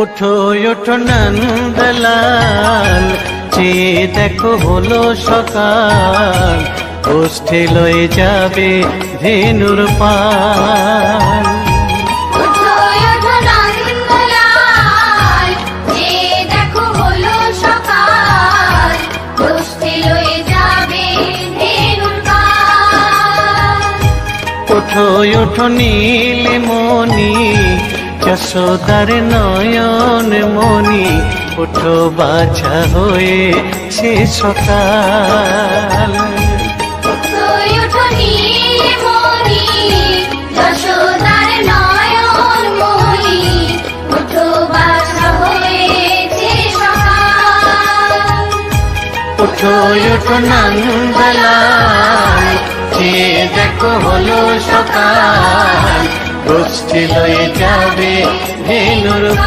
ওঠো ওঠো নন্দলাল, চেয়ে দেখো হলো সকাল, গোষ্ঠী লয়ে যাবে ধেনুর পাল। ওঠো ওঠো নন্দলাল, চেয়ে দেখো হলো সকাল, গোষ্ঠী লয়ে যাবে ধেনুর পাল। ওঠো ওঠো নীলমণি, যশোদার নয়ন মণি, ওঠো বাছা হয়েছে সকাল। ওঠো ওঠো নীলমণি, যশোদার নয়ন মণি, ওঠো বাছা হয়েছে সকাল। ওঠো ওঠো নন্দলাল, চেয়ে দেখো হলো সকাল, গোষ্ঠী লয়ে যাবে ধেনুর পাল।